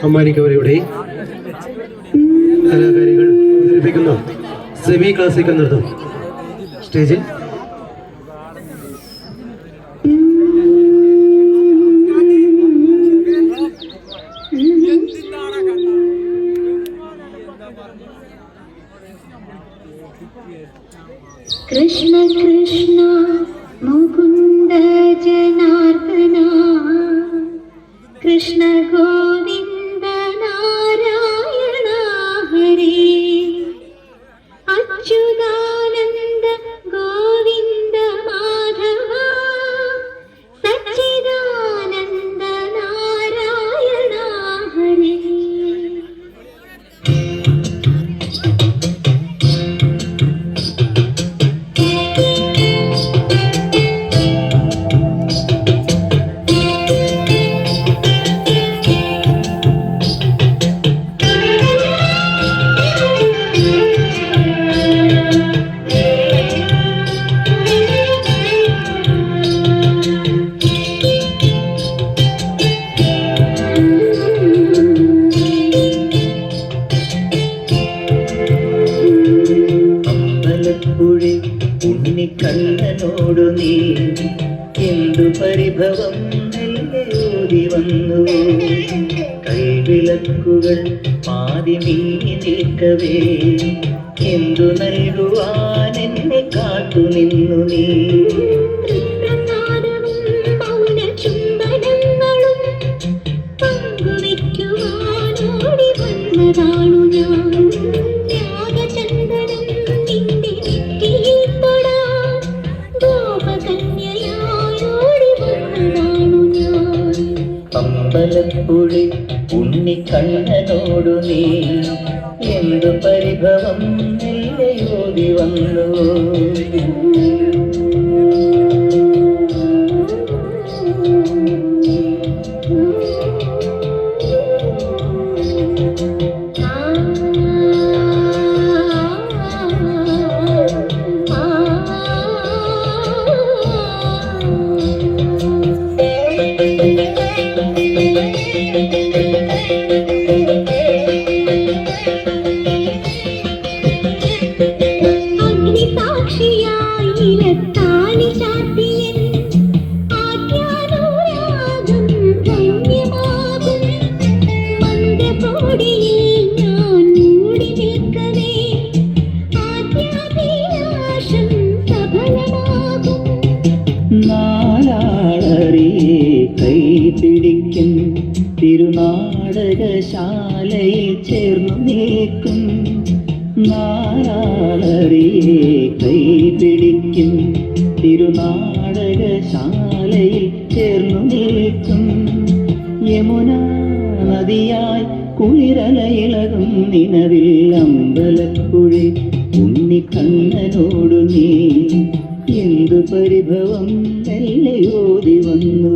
അമ്മാനിക്കവരുടെ കലാകാരികൾ അവതരിപ്പിക്കുന്ന semi classical നൃത്തം സ്റ്റേജിൽ കൃഷ്ണ കൃഷ്ണ മുകുന്ദ ജനാർദ്ദന കൃഷ്ണ ഗോവിന്ദ നാരായണ ഹരേ അച്യുതാനന്ദ ഗോവിന്ദ മാധവ സച്ചിദാനന്ദ നാരായണ ഹരേ. ഉണ്ണിക്കണ്ണനോടു നീ എന്തു പരിഭവം ഓടി വന്നു കൈവിളക്കുകൾ പാതി നീങ്ങി നിൽക്കവേ എന്തു നൽകുവാൻ എന്നെ കാത്തു നിന്നു നീ പങ്കുവയ്ക്കുവാനോടി വന്നതാണു ഞാൻ അമ്പലപ്പുഴി ഉണ്ണിക്കണ്ണനോടു നീ എന്തു പരിഭവം മെല്ലയോടി വന്നു കൈപിടിക്കും തിരുനാടകശാലയിൽ ചേർന്നു നിൽക്കും നാരാളറിയെ കൈപിടിക്കും തിരുനാടകശാലയിൽ ചേർന്നു നിൽക്കും യമുന നദിയായി കുളിരലയിളകും നിലവിൽ അമ്പലപ്പുഴി ഉണ്ണിക്കണ്ണനോടു നീ എന്തു പരിഭവം മെല്ലയോടി വന്നു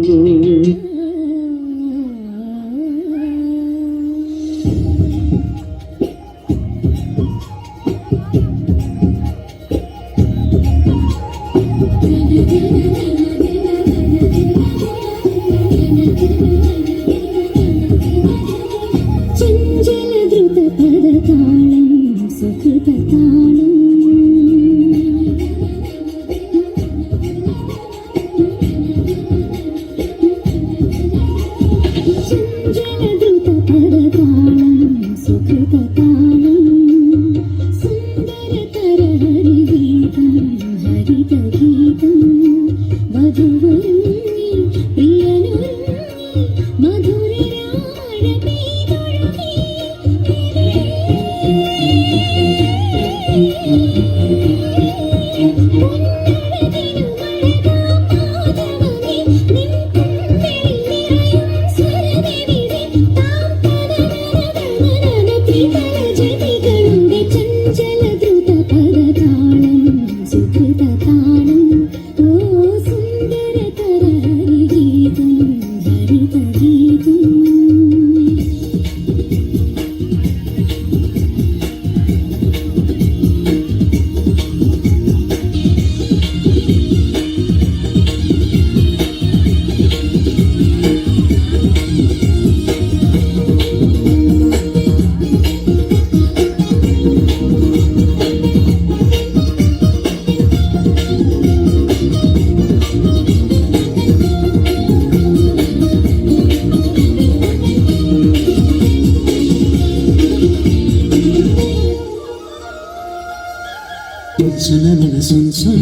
സുനനന സുൻ സുൻ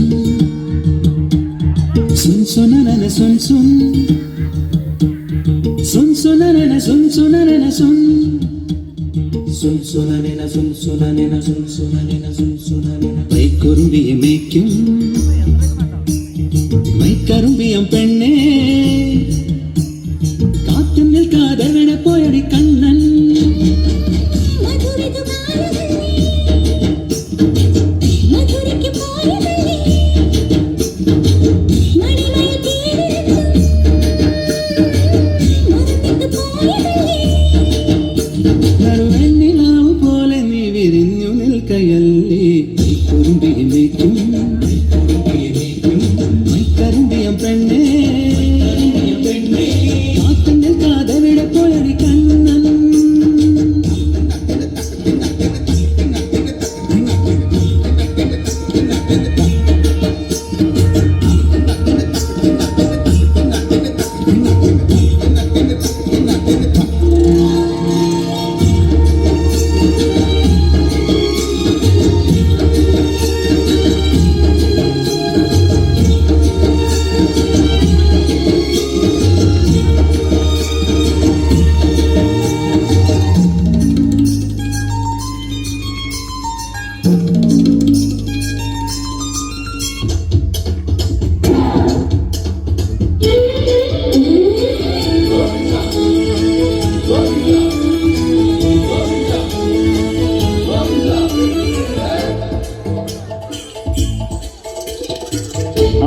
സുൻ സുനനന സുൻ സുൻ സുൻ സുനനന സുൻ സുനനന സുൻ സുൻ സുനനന സുൻ സുനനന സുൻ സുനനന സുൻ സുനനന മൈക്കുറുമ്പിയെ മേയ്ക്കും മൈക്കറുമ്പിയം പെണ്ണേ കാറ്റും നിൽക്കാതെ എവിടെ പോയടി കണ്ണൻ നറുവെണ്ണിലാവ് പോലെ നീ വിരിഞ്ഞു നിൽക്കയല്ലേ മൈക്കുറുമ്പിയെ മേയ്ക്കും മൈക്കറുമ്പിയം പെണ്ണേ കാറ്റും നിൽക്കാതെ എവിടെ പോയടി കണ്ണൻ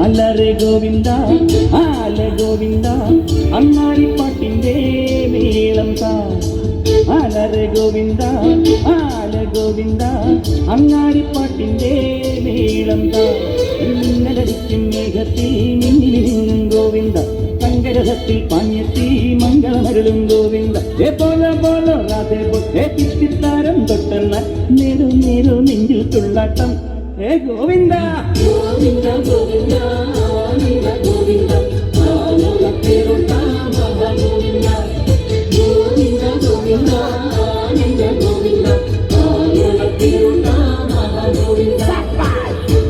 ആലരെ ഗോവിന്ദ ആല ഗോവിന്ദ അങ്ങാടിപ്പാട്ടിൻ്റെ മേളം താ ആലരെ ഗോവിന്ദ ആല ഗോവിന്ദ അങ്ങാടിപ്പാട്ടിൻ്റെ മേളം താ മിന്നലടിക്കും മേഘത്തിൽ മിന്നിലും ഗോവിന്ദ സങ്കരത്തിൽ പാഞ്ഞെത്തി മംഗളമരുളും ഗോവിന്ദ പോല പോല രാധേ പൊട്ടേ തിത്തിത്താരം തൊട്ടെന്ന നേരു നേരു നെഞ്ചിൽ തുള്ളാട്ടം ഗോവിന്ദ ഗോവിന്ദ ഗോവിന്ദ ആനന്ദ ഗോവിന്ദ ആനന്ദ പേരുണ്ട മഹാഗോവിന്ദ ഗോവിന്ദ ഗോവിന്ദ ആനന്ദ ഗോവിന്ദ ആനന്ദ പേരുണ്ട മഹാഗോവിന്ദ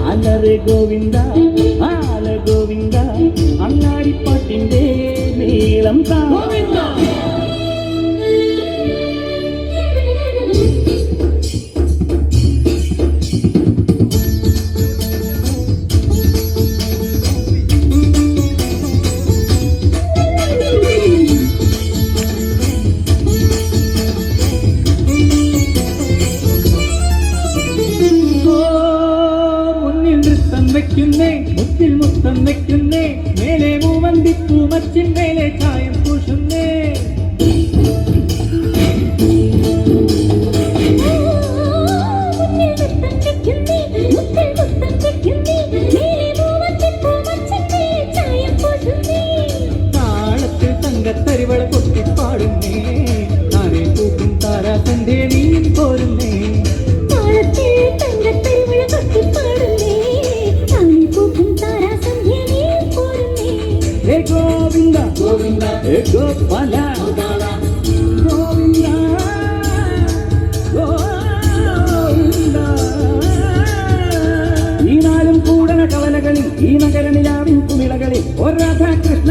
ആലരെ ഗോവിന്ദ ആല ഗോവിന്ദ അങ്ങാടിപ്പാട്ടിൻ്റെ മേളം താ ഗോവിന്ദ മുത്തിൽ മുത്തം വെക്കുന്നേ മേലെ മൂവന്തിപ്പൂ മച്ചിൻ മേലെ ചായം പൂശുന്നേ താളത്തിൽ തങ്കത്തരിവള പൊട്ടിപ്പാടുന്നേ താരെ പൂക്കും താരാസന്റെ നീയും പോരുന്നേ ഗോവിന്ദ ഗോവിന്ദ ഗോപാല ഗോവിന്ദ ഗോവിന്ദ ഈ നാലും കൂടന കവലകളിൽ ഈ നഗരനിലാവിൻ കുമിളകളിൽ ഒരു രാധാകൃഷ്ണ